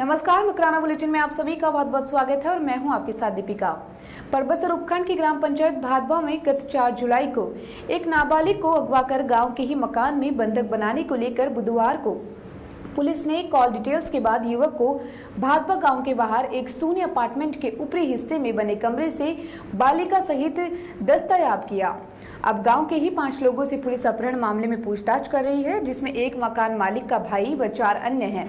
नमस्कार, मकराना बुलेटिन में आप सभी का बहुत बहुत स्वागत है और मैं हूं आपके साथ दीपिका। परबसर उपखंड की ग्राम पंचायत भादवा में गत 4 जुलाई को एक नाबालिग को अगवा कर गांव के ही मकान में बंधक बनाने को लेकर बुधवार को पुलिस ने कॉल डिटेल्स के बाद युवक को भादवा गांव के बाहर एक सूनी अपार्टमेंट के ऊपरी हिस्से में बने कमरे से बालिका सहित दस्तयाब किया। अब गांव के ही 5 लोगों से पुलिस अपहरण मामले में पूछताछ कर रही है, जिसमें एक मकान मालिक का भाई व 4 अन्य हैं।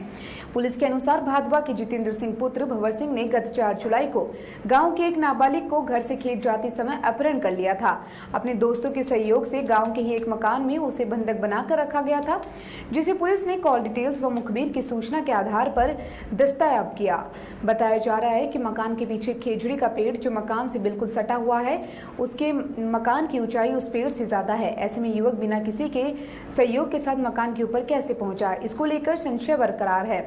पुलिस के अनुसार भादवा के जितेंद्र सिंह पुत्र भंवर सिंह ने गत 4 जुलाई को गांव के एक नाबालिग को घर से खेत जाते समय अपहरण कर लिया था। अपने दोस्तों के सहयोग से गांव के ही एक मकान में उसे बंधक बनाकर रखा गया था, जिसे पुलिस ने कॉल डिटेल्स व मुखबिर की सूचना के आधार पर दस्तयाब किया। बताया जा रहा है कि मकान के पीछे खेजड़ी का पेड़ जो मकान से बिल्कुल सटा हुआ है, उसके मकान की ऊंचाई उस पेड़ से ज्यादा है। ऐसे में युवक बिना किसी के सहयोग के साथ मकान के ऊपर कैसे पहुंचा, इसको लेकर संशय बरकरार है।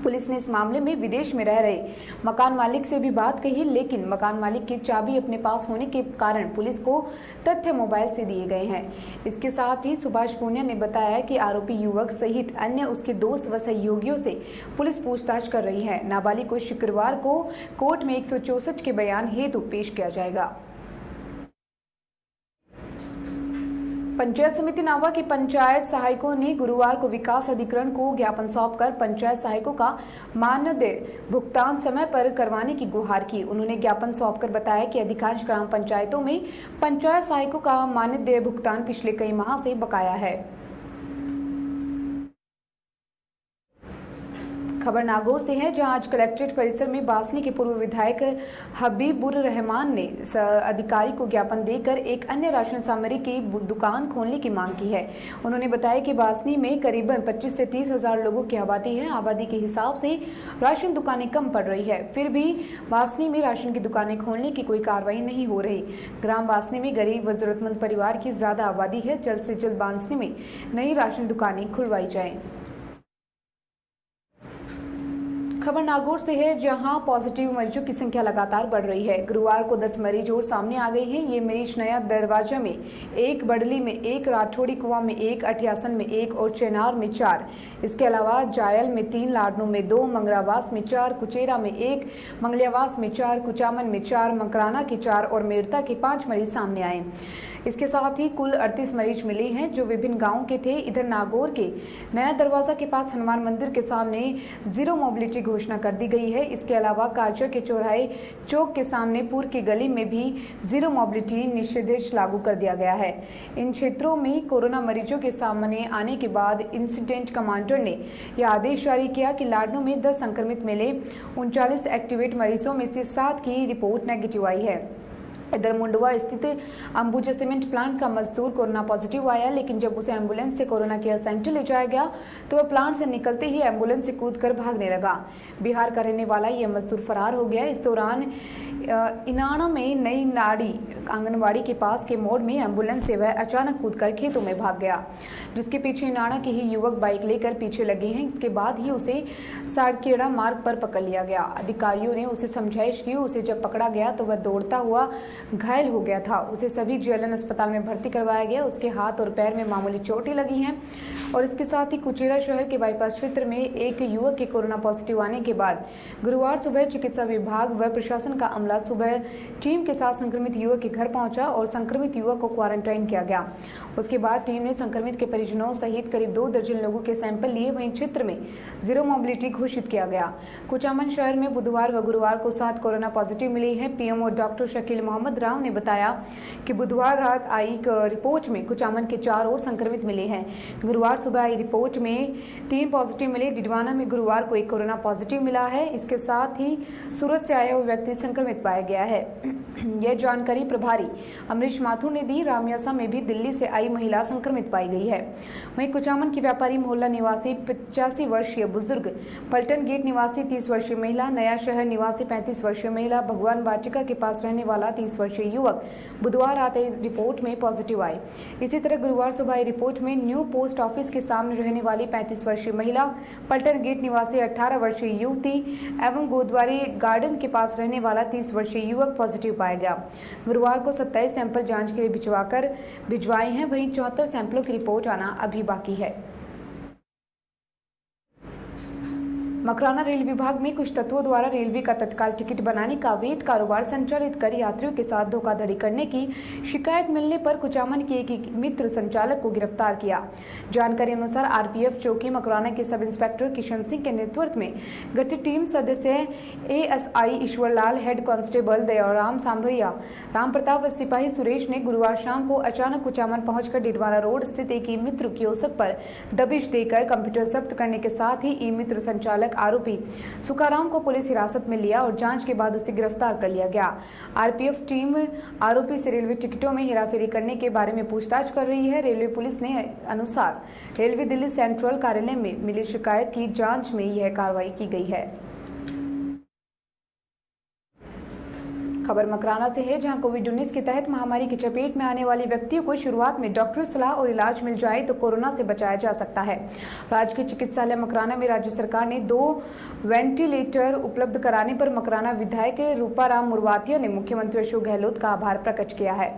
पुलिस ने इस मामले में विदेश में रह रहे मकान मालिक से भी बात कही, लेकिन मकान मालिक की चाबी अपने पास होने के कारण पुलिस को तथ्य मोबाइल से दिए गए हैं। इसके साथ ही सुभाष पुनिया ने बताया कि आरोपी युवक सहित अन्य उसके दोस्त व सहयोगियों से पुलिस पूछताछ कर रही है। नाबालिग को शुक्रवार को कोर्ट में 164 के बयान हेतु पेश किया जाएगा। पंचायत समिति नावा के पंचायत सहायकों ने गुरुवार को विकास अधिकरण को ज्ञापन सौंपकर पंचायत सहायकों का मानदेय भुगतान समय पर करवाने की गुहार की। उन्होंने ज्ञापन सौंपकर बताया कि अधिकांश ग्राम पंचायतों में पंचायत सहायकों का मानदेय भुगतान पिछले कई माह से बकाया है। खबर नागौर से है, जहां आज कलेक्ट्रेट परिसर में बासनी के पूर्व विधायक हबीबुर रहमान ने अधिकारी को ज्ञापन देकर एक अन्य राशन सामग्री की दुकान खोलने की मांग की है। उन्होंने बताया कि बासनी में करीबन 25 से 30 हजार लोगों की आबादी है। आबादी के हिसाब से राशन दुकानें कम पड़ रही है, फिर भी बासनी में राशन की दुकानें खोलने की कोई कार्रवाई नहीं हो रही। ग्राम बासनी में गरीब व जरूरतमंद परिवार की ज्यादा आबादी है। जल्द से जल्द बासनी में नई राशन दुकानें खुलवाई जाएं। खबर नागौर से है, जहां पॉजिटिव मरीजों की संख्या लगातार बढ़ रही है। गुरुवार को 10 मरीज और सामने आ गए हैं। ये मरीज नया दरवाजा में 1, बडली में 1, राठौड़ी कुआं में 1, अठियासन में 1 और चेनार में 4। इसके अलावा जायल में 3, लाडनू में 2, मंगरावास में 4, कुचेरा में 1, मंगलियावास में 4, कुचामन में 4, मकराना के 4 और मेरता के 5 मरीज सामने आए। इसके साथ ही कुल 38 मरीज मिले हैं जो विभिन्न गांवों के थे। इधर नागौर के नया दरवाजा के पास हनुमान मंदिर के सामने जीरो मोबिलिटी घोषणा कर दी गई है। इसके अलावा काचर के चौराहे चौक के सामने पूर की गली में भी जीरो मोबिलिटी निषेधादेश लागू कर दिया गया है। इन क्षेत्रों में कोरोना मरीजों के सामने आने के बाद इंसिडेंट कमांडर ने यह आदेश जारी किया कि लाडनू में 10 संक्रमित मिले। 39 एक्टिवेट मरीजों में से 7 की रिपोर्ट नेगेटिव आई है। इधर मुंडवा स्थित अंबुजा सीमेंट प्लांट का मजदूर कोरोना पॉजिटिव आया, लेकिन जब उसे एम्बुलेंस से कोरोना केयर सेंटर ले जाया गया तो वह प्लांट से निकलते ही एम्बुलेंस से कूदकर भागने लगा। बिहार का रहने वाला यह मजदूर फरार हो गया। इस दौरान इनाना में नई नाड़ी आंगनबाड़ी के पास के मोड़ में एम्बुलेंस से वह अचानक कूदकर खेतों में भाग गया, जिसके पीछे इनाना के ही युवक बाइक लेकर पीछे लगे हैं। इसके बाद ही उसे साड़खेड़ा मार्ग पर पकड़ लिया गया। अधिकारियों ने उसे समझाइश की। उसे जब पकड़ा गया तो वह दौड़ता हुआ घायल हो गया था। उसे सभी जेएलएन अस्पताल में भर्ती करवाया गया। उसके हाथ और पैर में मामूली चोटें लगी हैं। और इसके साथ ही कुचेरा शहर के बाईपास क्षेत्र में एक युवक के कोरोना पॉजिटिव आने के बाद गुरुवार सुबह चिकित्सा विभाग व प्रशासन का अमला सुबह टीम के साथ संक्रमित युवक के घर पहुंचा और संक्रमित युवक को क्वारंटाइन किया गया। उसके बाद टीम ने संक्रमित के परिजनों सहित करीब 2 दर्जन लोगों के सैंपल लिए। वहीं क्षेत्र में जीरो मोबिलिटी घोषित किया गया। कुचामन शहर में बुधवार व गुरुवार को 7 कोरोना पॉजिटिव मिले हैं। पीएमओ डॉक्टर शकील मोहम्मद राव ने बताया कि बुधवार रात आई रिपोर्ट में कुचामन के 4 और संक्रमित मिले हैं। गुरुवार सुबह आई रिपोर्ट में 3 पॉजिटिव मिले। डिडवाना में गुरुवार को 1 कोरोना पॉजिटिव मिला है। इसके साथ ही सूरत से आया हुआ व्यक्ति संक्रमित पाया गया है। यह जानकारी प्रभारी अमरीश माथुर ने दी। रामयासा में भी दिल्ली से आई महिला संक्रमित पाई गई है। वहीं कुचामन की व्यापारी मोहल्ला निवासी 85 वर्षीय बुजुर्ग, पलटन गेट निवासी 30 वर्षीय महिला, नया शहर निवासी 35 वर्षीय महिला, भगवान वाटिका के पास रहने वाला 30 वर्षीय युवक बुधवार रात रिपोर्ट में पॉजिटिव आए। इसी तरह गुरुवार सुबह आई रिपोर्ट में न्यू पोस्ट ऑफिस के सामने रहने वाली 35 वर्षीय महिला, पलटन गेट निवासी 18 वर्षीय युवती एवं गोदवारी गार्डन के पास रहने वाला 30 वर्षीय युवक पॉजिटिव पाया गया। गुरुवार को 27 सैंपल जांच के लिए भिजवाए हैं। वहीं 74 सैंपलों की रिपोर्ट आना अभी बाकी है। मकराना रेल विभाग में कुछ तत्वों द्वारा रेलवे का तत्काल टिकट बनाने का अवैध कारोबार संचालित कर यात्रियों के साथ धोखाधड़ी करने की शिकायत मिलने पर कुचामन के एक मित्र संचालक को गिरफ्तार किया। जानकारी अनुसार आरपीएफ चौकी मकराना के सब इंस्पेक्टर किशन सिंह के नेतृत्व में गठित टीम सदस्य ASI Ishwarlal, head constable Dayaram Sambhaiya, Ram Pratap व सिपाही सुरेश ने गुरुवार शाम को अचानक कुचामन पहुंचकर डिडवाना रोड स्थित एक ई मित्र कियोस्क पर दबिश देकर कंप्यूटर जब्त करने के साथ ही ई मित्र संचालक आरोपी सुखाराम को पुलिस हिरासत में लिया और जांच के बाद उसे गिरफ्तार कर लिया गया। आरपीएफ टीम आरोपी से रेलवे टिकटों में हेराफेरी करने के बारे में पूछताछ कर रही है। रेलवे पुलिस ने अनुसार रेलवे दिल्ली सेंट्रल कार्यालय में मिली शिकायत की जांच में यह कार्रवाई की गई है। खबर मकराना से है, जहां कोविड-19 के तहत महामारी की चपेट में आने वाले व्यक्तियों को शुरुआत में डॉक्टरी सलाह और इलाज मिल जाए तो कोरोना से बचाया जा सकता है। राजकीय चिकित्सालय मकराना में राज्य सरकार ने 2 वेंटिलेटर उपलब्ध कराने पर मकराना विधायक रूपाराम मुरवातिया ने मुख्यमंत्री अशोक गहलोत का आभार प्रकट किया है।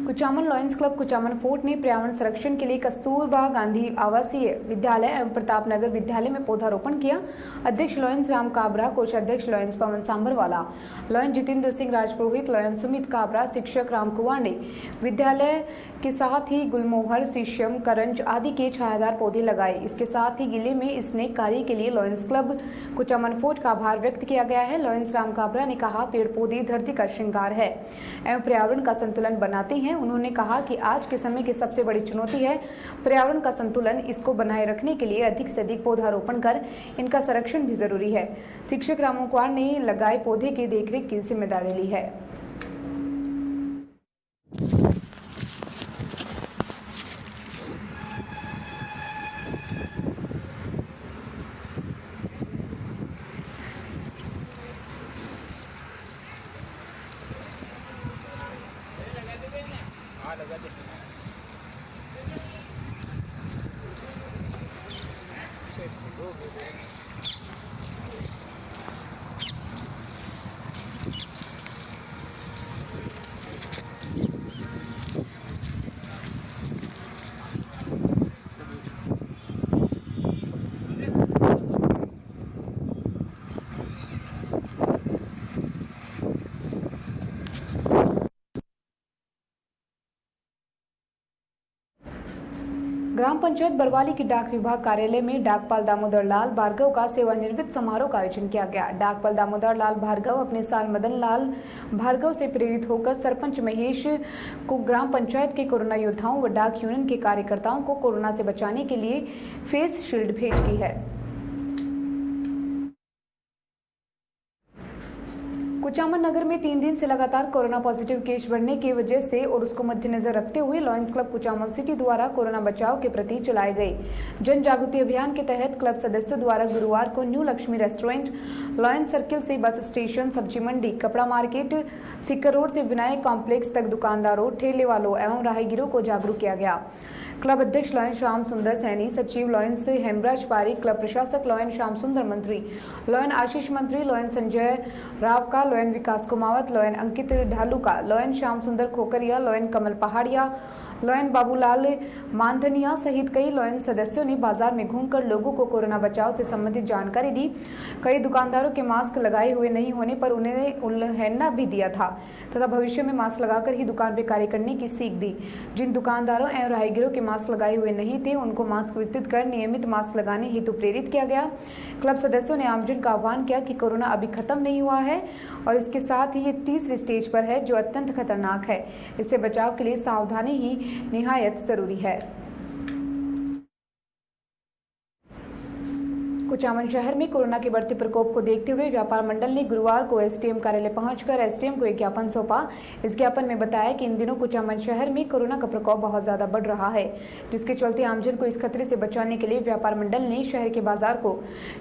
Kuchaman lions club Kuchaman fort ने पर्यावरण संरक्षण के लिए कस्तूरबा गांधी आवासीय विद्यालय एवं प्रताप नगर विद्यालय में पौधारोपण किया। अध्यक्ष लॉयंस राम काबरा, कोषाध्यक्ष लॉयंस पवन सांभरवाला, लॉयंस जितेंद्र सिंह राजपुरोहित, लॉयंस सुमित काबरा, शिक्षक राम कुमार ने विद्यालय के साथ ही गुलमोहर, शीशम, करंज आदि के छायादार पौधे लगाए। इसके साथ ही जिले में इस नेक कार्य के लिए लॉयंस क्लब कुचामन फोर्ट का आभार व्यक्त किया गया है। लॉयंस राम काबरा ने कहा, पेड़ पौधे धरती का श्रृंगार है एवं पर्यावरण का संतुलन बनाते हैं। उन्होंने कहा कि आज के समय की सबसे बड़ी चुनौती है पर्यावरण का संतुलन। इसको बनाए रखने के लिए अधिक से अधिक पौधारोपण कर इनका संरक्षण भी जरूरी है। शिक्षक राम कुमार ने लगाए पौधे की देखरेख की जिम्मेदारी ली है। ग्राम पंचायत बरवाली के डाक विभाग कार्यालय में डाकपाल दामोदर लाल भार्गव का सेवानिवृत्त समारोह का आयोजन किया गया। डाकपाल दामोदर लाल भार्गव अपने साल मदन लाल भार्गव से प्रेरित होकर सरपंच महेश को ग्राम पंचायत के कोरोना योद्धाओं व डाक यूनियन के कार्यकर्ताओं को कोरोना से बचाने के लिए फेस शील्ड भेंट की है। कुचामन नगर में 3 दिन से लगातार कोरोना पॉजिटिव केस बढ़ने की वजह से और उसको मद्देनजर रखते हुए लॉयंस क्लब कुचामन सिटी द्वारा कोरोना बचाव के प्रति चलाए गए जन जागृति अभियान के तहत क्लब सदस्यों द्वारा गुरुवार को new Lakshmi restaurant, lions circle से बस स्टेशन, सब्जी मंडी, कपड़ा मार्केट, सिक्कर रोड से विनायक कॉम्प्लेक्स तक दुकानदारों, ठेले वालों एवं राहगीरों को जागरूक किया गया। क्लब अध्यक्ष लॉयंस श्याम सुंदर सैनी, सचिव लॉयंस हेमराज पारिक, क्लब प्रशासक लॉयंस श्याम सुंदर मंत्री, लॉयन आशीष मंत्री, लॉयन संजय रावका, लॉयन विकास कुमावत, लॉयन अंकित ढालूका, लॉयन श्याम सुंदर खोकरिया, लॉयन कमल पहाड़िया, लॉयन बाबूलाल मानधनिया सहित कई लॉयन सदस्यों ने बाजार में घूमकर लोगों को कोरोना बचाव से संबंधित जानकारी दी। कई दुकानदारों के मास्क लगाए हुए नहीं होने पर उन्हें उल्लंघना भी दिया था तथा भविष्य में मास्क लगाकर ही दुकान पर कार्य करने की सीख दी। जिन दुकानदारों एवं राहगीरों के मास्क लगाए हुए नहीं थे उनको मास्क वितरित कर नियमित मास्क लगाने हेतु प्रेरित किया गया। क्लब सदस्यों ने आमजन का आह्वान किया कि कोरोना अभी खत्म नहीं हुआ है और इसके साथ ही ये तीसरी स्टेज पर है जो अत्यंत खतरनाक है। इससे बचाव के लिए सावधानी ही निहायत जरूरी है। कुचामन शहर में कोरोना के बढ़ते प्रकोप को देखते हुए व्यापार मंडल ने गुरुवार को एसडीएम कार्यालय पहुंचकर एसडीएम को एक ज्ञापन सौंपा। इस ज्ञापन में बताया कि इन दिनों कुचामन शहर में कोरोना का प्रकोप बहुत ज्यादा बढ़ रहा है, जिसके चलते आमजन को इस खतरे से बचाने के लिए व्यापार मंडल ने शहर के बाजार को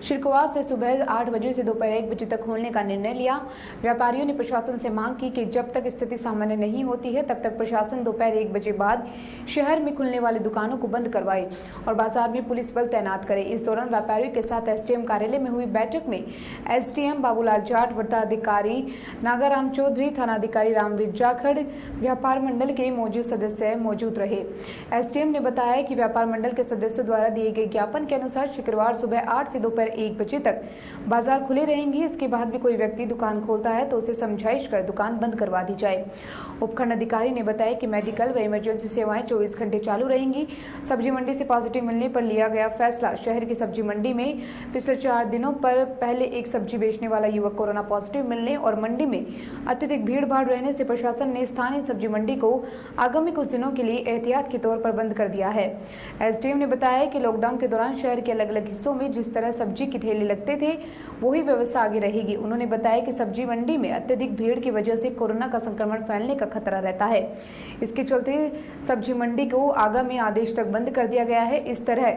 शुक्रवार से सुबह 8 बजे से दोपहर 1 बजे तक खोलने का निर्णय लिया। व्यापारियों ने प्रशासन से मांग की कि जब तक स्थिति सामान्य नहीं होती है तब तक प्रशासन दोपहर 1 बजे बाद शहर में खुलने वाली दुकानों को बंद करवाए और बाजार में पुलिस बल तैनात करे। इस दौरान व्यापारियों के साथ साथ एसडीएम कार्यालय में हुई बैठक में एसडीएम बाबूलाल जाट, वृत्ताधिकारी नागाराम चौधरी, थानाधिकारी रामवीर जाखड़, व्यापार मंडल के मौजूद सदस्य मौजूद रहे। एसडीएम ने बताया कि व्यापार मंडल के सदस्यों द्वारा दिए गए ज्ञापन के अनुसार शुक्रवार सुबह 8 से दोपहर 1 बजे तक बाजार खुले रहेंगे। इसके बाद भी कोई व्यक्ति दुकान खोलता है तो उसे समझाइश कर दुकान बंद करवा दी जाए। उपखंड अधिकारी ने बताया कि मेडिकल व इमरजेंसी सेवाएं 24 घंटे चालू रहेंगी। सब्जी मंडी से पॉजिटिव मिलने पर लिया गया फैसला। शहर की सब्जी मंडी में पिछले 4 दिनों पर पहले एक सब्जी बेचने वाला युवक कोरोना पॉजिटिव मिलने और मंडी में अत्यधिक भीड़ भाड़ रहने से प्रशासन ने स्थानीय सब्जी मंडी को आगामी कुछ दिनों के लिए एहतियात के तौर पर बंद कर दिया है। एसडीएम ने बताया कि लॉकडाउन के दौरान शहर के अलग अलग हिस्सों में जिस तरह सब्जी के ठेले लगते थे वही व्यवस्था आगे रहेगी। उन्होंने बताया कि सब्जी मंडी में अत्यधिक भीड़ की वजह से कोरोना का संक्रमण फैलने का खतरा रहता है। इसके चलते सब्जी मंडी को आगामी आदेश तक बंद कर दिया गया है। इस तरह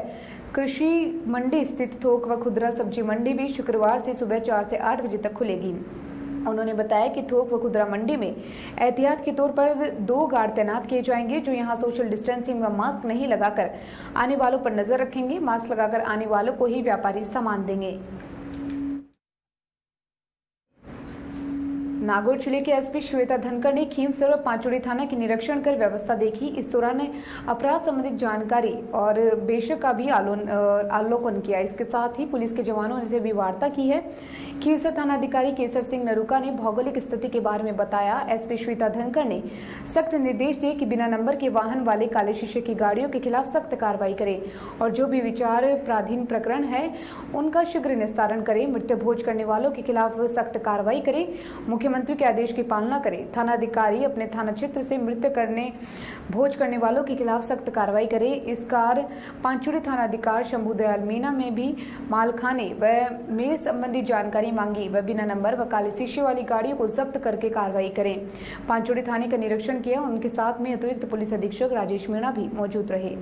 कृषि मंडी स्थित थोक व खुदरा सब्जी मंडी भी शुक्रवार से सुबह 4 से 8 बजे तक खुलेगी। उन्होंने बताया कि थोक व खुदरा मंडी में एहतियात के तौर पर 2 गार्ड तैनात किए जाएंगे जो यहां सोशल डिस्टेंसिंग व मास्क नहीं लगाकर आने वालों पर नजर रखेंगे। मास्क लगाकर आने वालों को ही व्यापारी सामान देंगे। नागौर जिले के एसपी श्वेता धनखड़ ने खीमसर और पांचोड़ी थाना की निरीक्षण कर व्यवस्था देखी। इस दौरान अपराध संबंधित जानकारी और बेशक का भी अवलोकन किया। इसके साथ ही पुलिस के जवानों से भी वार्ता की है। खीमसर थाना अधिकारी केसर सिंह नरूका ने भौगोलिक स्थिति के बारे में बताया। एसपी श्वेता धनखड़ ने सख्त निर्देश दिए कि बिना नंबर के वाहन वाले काले शीशे की गाड़ियों के खिलाफ सख्त कार्रवाई करें और जो भी विचार प्राधीन प्रकरण है उनका शीघ्र निस्तारण करें। मृत्यु भोज करने वालों के खिलाफ सख्त कार्रवाई करें। मुख्यमंत्री के आदेश की पालना करें। थाना अधिकारी अपने थाना क्षेत्र से मृत्यु करने भोज करने वालों के खिलाफ सख्त कार्रवाई करें। इस कार पांचोड़ी थाना अधिकारी शंभू दयाल मीना में भी मालखाने व मेल संबंधी जानकारी मांगी व बिना नंबर व काले शीशे वाली गाड़ियों को जब्त करके कार्रवाई करें। पांचोड़ी थाने का निरीक्षण किया। उनके साथ में अतिरिक्त पुलिस अधीक्षक राजेश मीणा भी मौजूद रहे।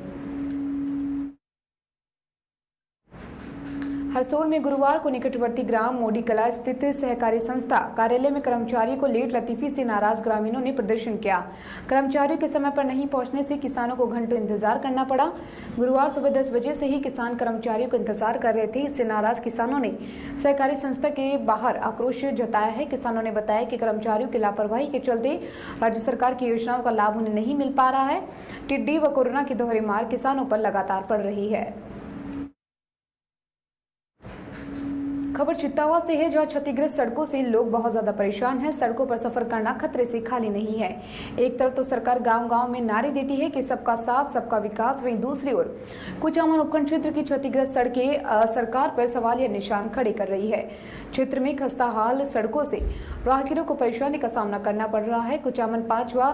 हरसोल में गुरुवार को निकटवर्ती ग्राम मोडी कला स्थित सहकारी संस्था कार्यालय में कर्मचारियों को लेट लतीफी से नाराज ग्रामीणों ने प्रदर्शन किया। कर्मचारियों के समय पर नहीं पहुंचने से किसानों को घंटों इंतजार करना पड़ा। गुरुवार सुबह 10 बजे से ही किसान कर्मचारियों को इंतजार कर रहे थे। इससे नाराज किसानों ने सहकारी संस्था के बाहर आक्रोश जताया है। किसानों ने बताया कि कर्मचारियों की लापरवाही के चलते राज्य सरकार की योजनाओं का लाभ उन्हें नहीं मिल पा रहा है। टिड्डी व कोरोना की दोहरी मार किसानों पर लगातार पड़ रही है। खबर चित्तावा से है जहां क्षतिग्रस्त सड़कों से लोग बहुत ज्यादा परेशान हैं। सड़कों पर सफर करना खतरे से खाली नहीं है। एक तरफ तो सरकार गांव-गांव में नारे देती है कि सबका साथ सबका विकास, वहीं दूसरी ओर कुचामन उपखंड क्षेत्र की क्षतिग्रस्त सड़कें सरकार पर सवाल या निशान खड़े कर रही है। क्षेत्र में खस्ता हाल सड़कों से राहगीरों को परेशानी का सामना करना पड़ रहा है। कुचामन, पांचवा,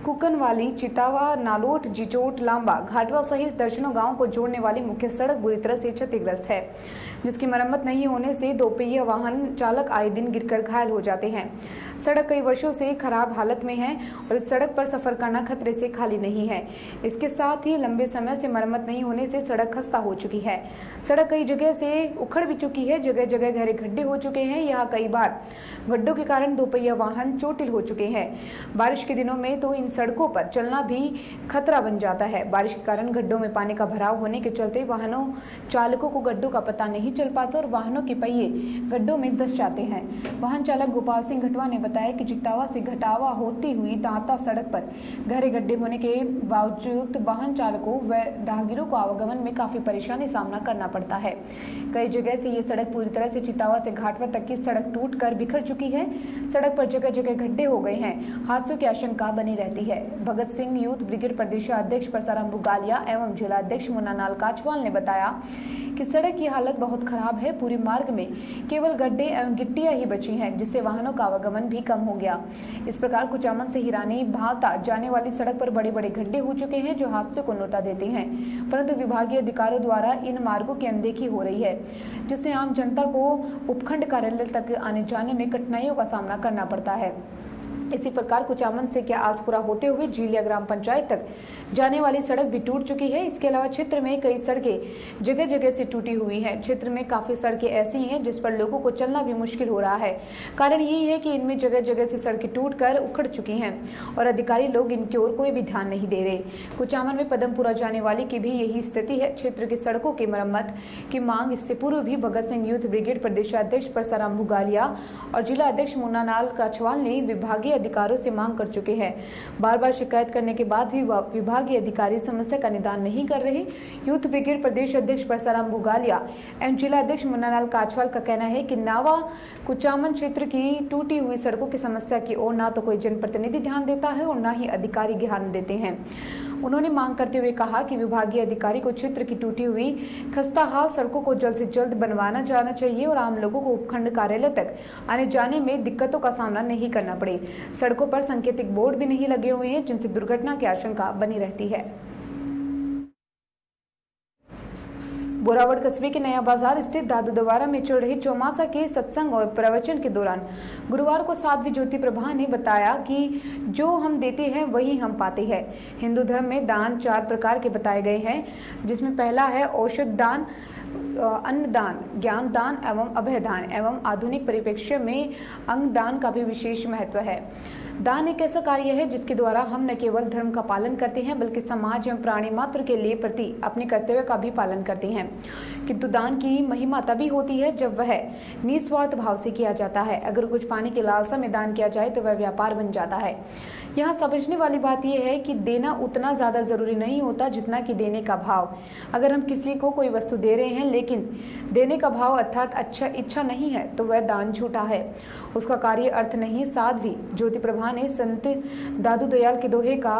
कुकनवाली, चितावा, नालोट, जिचोट, लांबा, घाटवा सहित दर्जनों गांवों को जोड़ने वाली मुख्य सड़क बुरी तरह से क्षतिग्रस्त है, जिसकी मरम्मत नहीं होने से दोपहिया वाहन चालक आए दिन गिरकर घायल हो जाते हैं। सड़क कई वर्षों से खराब हालत में है और इस सड़क पर सफर करना खतरे से खाली नहीं है। इसके साथ ही लंबे समय से मरम्मत नहीं होने से सड़क खस्ता हो चुकी है। सड़क कई जगह से उखड़ भी चुकी है। जगह जगह गहरे गड्ढे हो चुके हैं। यहाँ कई बार गड्ढों के कारण दोपहिया वाहन चोटिल हो चुके हैं। बारिश के दिनों में तो इन सड़कों पर चलना भी खतरा बन जाता है। बारिश के कारण गड्ढों में पानी का भराव होने के चलते वाहनों चालकों को गड्ढों का पता नहीं चल पाता और वाहनों के पहिए गड्ढों में धंस जाते हैं। वाहन चालक गोपाल सिंह घटवा ने बताया कि चित्तावा से घटावा होती हुई तांता सड़क पर गहरे गड्ढे होने के बावजूद वाहन चालकों व राहगीरों को आवागमन में काफी परेशानी सामना करना पड़ता है। कई जगह से ये सड़क पूरी तरह से चित्तावा से घाटवा तक की सड़क टूट कर बिखर चुकी है। सड़क पर जगह जगह गड्ढे हो गए हैं। हादसों की आशंका बनी रहती है। भगत सिंह यूथ ब्रिगेड प्रदेशाध्यक्ष परसाराम बुगालिया एवं जिलाध्यक्ष मुन्ना नाल काचवाल ने बताया कि सड़क की हालत बहुत खराब है। पूरे मार्ग में केवल गड्ढे एवं गिट्टियां ही बची हैं, जिससे वाहनों का आवागमन भी कम हो गया। इस प्रकार कुचामन से हिरानी भाता जाने वाली सड़क पर बड़े बड़े गड्ढे हो चुके हैं, जो हादसे को नोटा देते हैं। परंतु विभागीय अधिकारियों द्वारा इन मार्गों की अनदेखी हो रही है, जिससे आम जनता को उपखंड कार्यालय तक आने जाने में कठिनाइयों का सामना करना पड़ता है। इसी प्रकार कुचामन से क्या आसपुरा होते हुए झीलिया ग्राम पंचायत तक जाने वाली सड़क भी टूट चुकी है। इसके अलावा क्षेत्र में कई सड़कें जगह जगह से टूटी हुई हैं। क्षेत्र में काफी सड़कें ऐसी हैं जिस पर लोगों को चलना भी मुश्किल हो रहा है। कारण यही है कि इनमें जगह जगह से सड़कें टूटकर उखड़ चुकी हैं और अधिकारी लोग इनकी ओर कोई भी ध्यान नहीं दे रहे। कुचामन में पदमपुरा जाने वाली की भी यही स्थिति है। क्षेत्र की सड़कों की मरम्मत की मांग इससे पूर्व भी भगत सिंह यूथ ब्रिगेड प्रदेशाध्यक्ष परसाराम भुगालिया और जिला अध्यक्ष मुन्नालाल काछवाल ने विभागीय अधिकारियों से मांग कर चुके हैं। बार बार शिकायत करने के बाद भी विभागीय अधिकारी समस्या का निदान नहीं कर रहे। यूथ ब्रिगेड प्रदेश अध्यक्ष परसाराम भुगालिया एवं जिला अध्यक्ष मुन्नालाल काछवाल का कहना है कि नावा कुचामन क्षेत्र की टूटी हुई सड़कों की समस्या की ओर ना तो कोई जनप्रतिनिधि ध्यान देता है और न ही अधिकारी ध्यान देते हैं। उन्होंने मांग करते हुए कहा कि विभागीय अधिकारी को क्षेत्र की टूटी हुई खस्ताहाल सड़कों को जल्द से जल्द बनवाना जाना चाहिए और आम लोगों को उपखंड कार्यालय तक आने जाने में दिक्कतों का सामना नहीं करना पड़े। सड़कों पर सांकेतिक बोर्ड भी नहीं लगे हुए हैं जिनसे दुर्घटना की आशंका बनी रहती है। बोरावड़ कस्बे के नया बाजार स्थित दादू दवारा में चल रहे चौमासा के सत्संग और प्रवचन के दौरान गुरुवार को साध्वी ज्योति प्रभा ने बताया कि जो हम देते हैं वही हम पाते हैं। हिंदू धर्म में दान 4 प्रकार के बताए गए हैं, जिसमें पहला है औषध दान, अन्न दान, ज्ञान दान एवं अभय दान एवं आधुनिक परिप्रेक्ष्य में अंग दान का भी विशेष महत्व है। दान एक ऐसा कार्य है जिसके द्वारा हम न केवल धर्म का पालन करते हैं बल्कि समाज एवं प्राणी मात्र के लिए प्रति अपने कर्तव्य का भी पालन करते हैं। किंतु दान की महिमा तभी होती है जब वह निस्वार्थ भाव से किया जाता है। अगर कुछ पाने की लालसा में दान किया जाए तो वह व्यापार बन जाता है। यहाँ समझने वाली बात यह है कि देना उतना ज्यादा जरूरी नहीं होता जितना कि देने का भाव। अगर हम किसी को कोई वस्तु दे रहे हैं लेकिन देने का भाव अर्थात इच्छा नहीं है तो वह दान झूठा है, उसका कार्य अर्थ नहीं। साध्वी ज्योति प्रभा ने संत दादू दयाल के दोहे का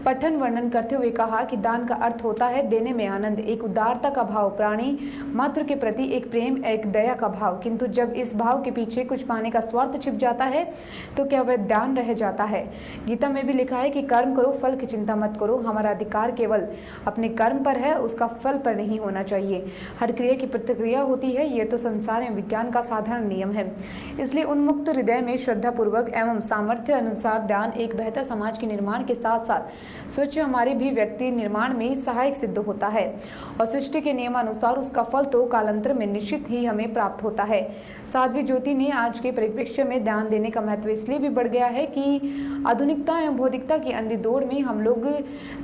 पठन वर्णन करते हुए कहा कि दान का अर्थ होता है देने में आनंद, एक उदारता का भाव, प्राणी मात्र के प्रति एक प्रेम, एक दया का भाव। किंतु जब इस भाव के पीछे कुछ पाने का स्वार्थ छिप जाता है तो क्या वह दान रह जाता है। गीता में भी लिखा है कि कर्म करो, फल की चिंता मत करो। हमारा अधिकार केवल अपने कर्म पर है, उसका फल पर नहीं होना चाहिए। हर क्रिया की प्रतिक्रिया होती है, ये तो संसार एवं विज्ञान का साधारण नियम है। इसलिए उन्मुक्त हृदय में श्रद्धा पूर्वक एवं सामर्थ्य अनुसार दान एक बेहतर समाज के निर्माण के साथ साथ स्वच्छ हमारे भी व्यक्ति निर्माण में सहायक सिद्ध होता है और सृष्टि के नियमानुसार उसका फल तो कालांतर में निश्चित ही हमें प्राप्त होता है। साध्वी ज्योति ने आज के परिप्रेक्ष्य में दान देने का महत्व इसलिए भी बढ़ गया है कि आधुनिकता एवं भौतिकता की अंधी दौड़ में हम लोग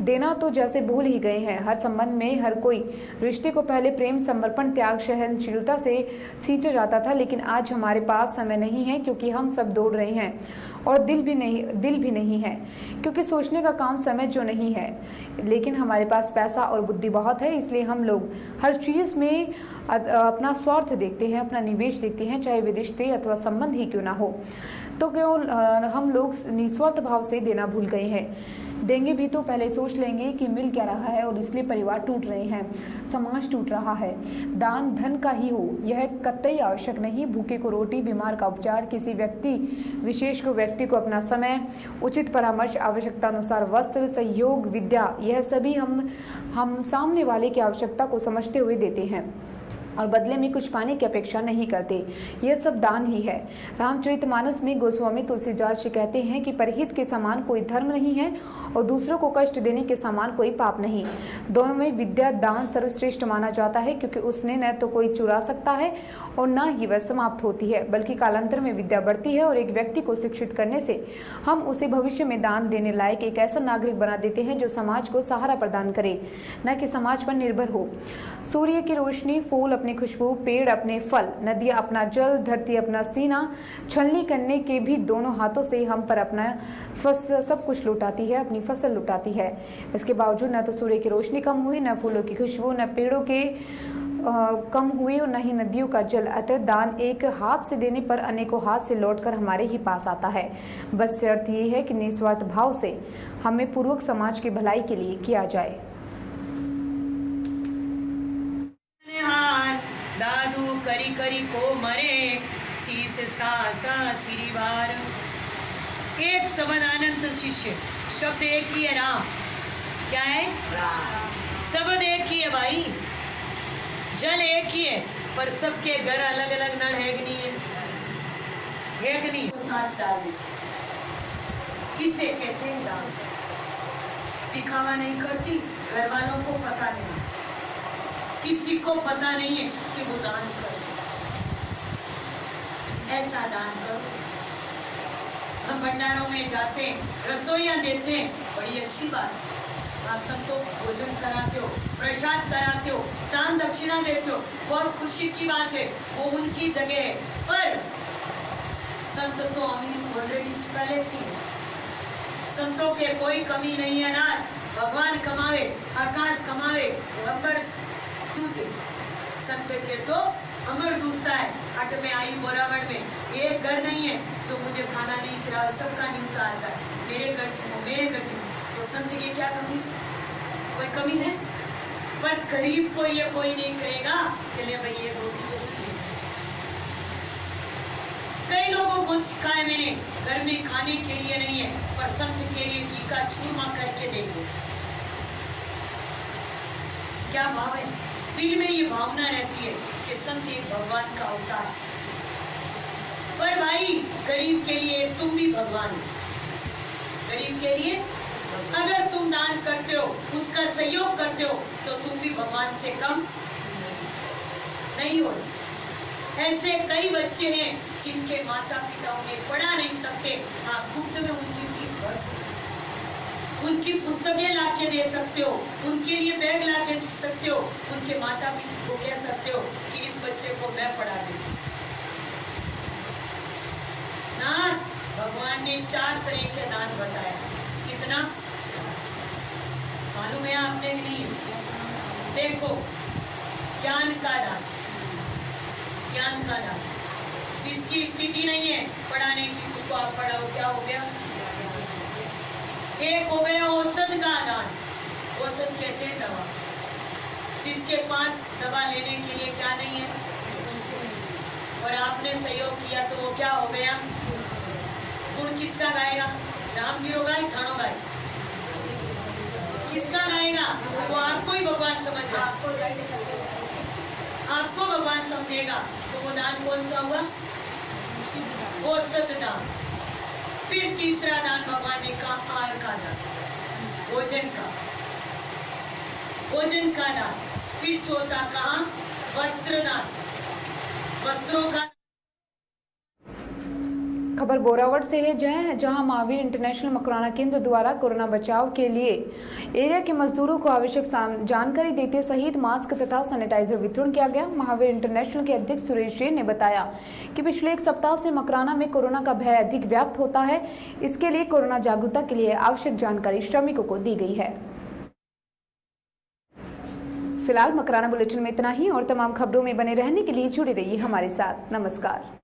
देना तो जैसे भूल ही गए हैं। हर संबंध में हर कोई रिश्ते को पहले प्रेम, समर्पण, त्याग, सहनशीलता से सींचा जाता था, लेकिन आज हमारे पास समय नहीं है क्योंकि हम सब दौड़ रहे हैं और दिल भी नहीं है क्योंकि सोचने का काम समय जो नहीं है। लेकिन हमारे पास पैसा और बुद्धि बहुत है, इसलिए हम लोग हर चीज में अपना स्वार्थ देखते हैं, अपना निवेश देखते हैं, चाहे वे रिश्ते अथवा संबंध ही क्यों ना हो। तो क्यों हम लोग निस्वार्थ भाव से देना भूल गए हैं। देंगे भी तो पहले सोच लेंगे कि मिल क्या रहा है और इसलिए परिवार टूट रहे हैं, समाज टूट रहा है। दान धन का ही हो यह कतई आवश्यक नहीं। भूखे को रोटी, बीमार का उपचार, किसी व्यक्ति विशेष को व्यक्ति को अपना समय, उचित परामर्श, आवश्यकता अनुसार वस्त्र, सहयोग, विद्या, यह सभी हम सामने वाले की आवश्यकता को समझते हुए देते हैं और बदले में कुछ पाने की अपेक्षा नहीं करते। यह सब दान ही है। रामचरितमानस में गोस्वामी तुलसीदास जी कहते हैं कि परहित के समान कोई धर्म नहीं है और दूसरों को कष्ट देने के समान कोई पाप नहीं। दोनों में विद्या दान सर्वश्रेष्ठ माना जाता है क्योंकि उसने न तो कोई चुरा सकता है और न ही वह समाप्त होती है, बल्कि कालांतर में विद्या बढ़ती है और एक व्यक्ति को शिक्षित करने से हम उसे भविष्य में दान देने लायक एक ऐसा नागरिक बना देते हैं जो समाज को सहारा प्रदान करे, न कि समाज पर निर्भर हो। सूर्य की रोशनी, फूल अपनी खुशबू, पेड़ अपने फल, नदियां अपना जल, धरती अपना सीना, छलनी करने के भी दोनों हाथों से हम पर अपना सब कुछ लुटाती है, अपनी फसल लुटाती है। इसके बावजूद न तो सूर्य की रोशनी कम हुई, न फूलों की खुशबू, न पेड़ों के कम हुए और न ही नदियों का जल। अतः दान एक हाथ से देने पर अनेकों हाथ से लौटकर हमारे ही पास आता है। बस शर्त ये है कि निस्वार्थ भाव से हमें पूर्वक समाज की भलाई के लिए किया जाए। दादू करी करी को मरे शीस सा सिरीवार। एक सबदानंद शिष्य, शब्द एक ही है, राम। क्या है? शब्द एक ही है भाई, जल एक ही है, पर सबके घर अलग अलग नल है कि नहीं है? है कि नहीं? छाछ डाल दी। इसे कहते हैं दान। दिखावा नहीं करती, घर वालों को पता नहीं, किसी को पता नहीं है कि वो दान कर, ऐसा दान करो। हम भंडारों में जाते हैं, रसोइयां देते हैं, बड़ी अच्छी बात। आप सबको भोजन कराते हो, प्रसाद कराते हो, दान दक्षिणा देते हो, बहुत खुशी की बात है, वो उनकी जगह है। पर संत तो अमीर ऑलरेडी पहले से है, संतों के कोई कमी नहीं है ना। भगवान कमावे, आकाश कमावे, अमर दूजे। संत के तो अमर दूसरा है। हट में आई बोरावड़ में एक घर नहीं है जो मुझे खाना नहीं खिला, सबका न्यूता आता है, मेरे घर जिमो, मेरे घर जिमो। तो संत की क्या कमी, कोई कमी है? पर गरीब को ये कोई नहीं कहेगा कि ले भाई ये रोटी तो सही है। कई लोगों को देखा है मैंने, घर में खाने के लिए नहीं है, पर संत के लिए घी का चूरमा करके देंगे। क्या भाव है? दिल में ये भावना रहती है कि संत एक भगवान का अवतार है। पर भाई गरीब के लिए तुम भी भगवान हो। गरीब के लिए अगर तुम दान करते हो, उसका सहयोग करते हो, तो तुम भी भगवान से कम नहीं हो। ऐसे कई बच्चे हैं जिनके माता पिता उन्हें पढ़ा नहीं सकते, हाँ गुप्त में उनकी फीस भर सकते, उनकी पुस्तकें ला के दे सकते हो, उनके लिए बैग ला के दे सकते हो, उनके माता पिता को कह सकते हो कि इस बच्चे को मैं पढ़ा दूंगी ना। भगवान ने 4 तरह के दान बताया। कितना मालूम है आपने? नहीं देखो, ज्ञान का दान, ज्ञान का दान। जिसकी स्थिति नहीं है पढ़ाने की, उसको आप पढ़ाओ, क्या हो गया? एक हो गया औषध का दान। औषध कहते हैं दवा। जिसके पास दवा लेने के लिए क्या नहीं है और आपने सहयोग किया, तो वो क्या हो गया? गुण किसका गाएगा? राम जी रो गाए, थानो गाए, किसका गाएगा? वो आपको ही भगवान समझ रहा, आपको भगवान समझेगा। तो वो दान कौन सा हुआ? औषध दान। फिर तीसरा दान भगवान ने कहा आहार का दान, भोजन का, भोजन का दान। फिर चौथा कहा वस्त्र दान, वस्त्रों का। खबर बोरावड़ से है, जहां महावीर इंटरनेशनल मकराना केंद्र द्वारा कोरोना बचाव के लिए एरिया के मजदूरों को आवश्यक जानकारी देते सहित मास्क तथा सैनिटाइजर वितरण किया गया। महावीर इंटरनेशनल के अध्यक्ष सुरेश जैन ने बताया कि पिछले 1 सप्ताह से मकराना में कोरोना का भय अधिक व्याप्त होता है। इसके लिए कोरोना जागरूकता के लिए आवश्यक जानकारी श्रमिकों को दी गई है। फिलहाल मकराना बुलेटिन में इतना ही, और तमाम खबरों में बने रहने के लिए जुड़े रहिए हमारे साथ। नमस्कार।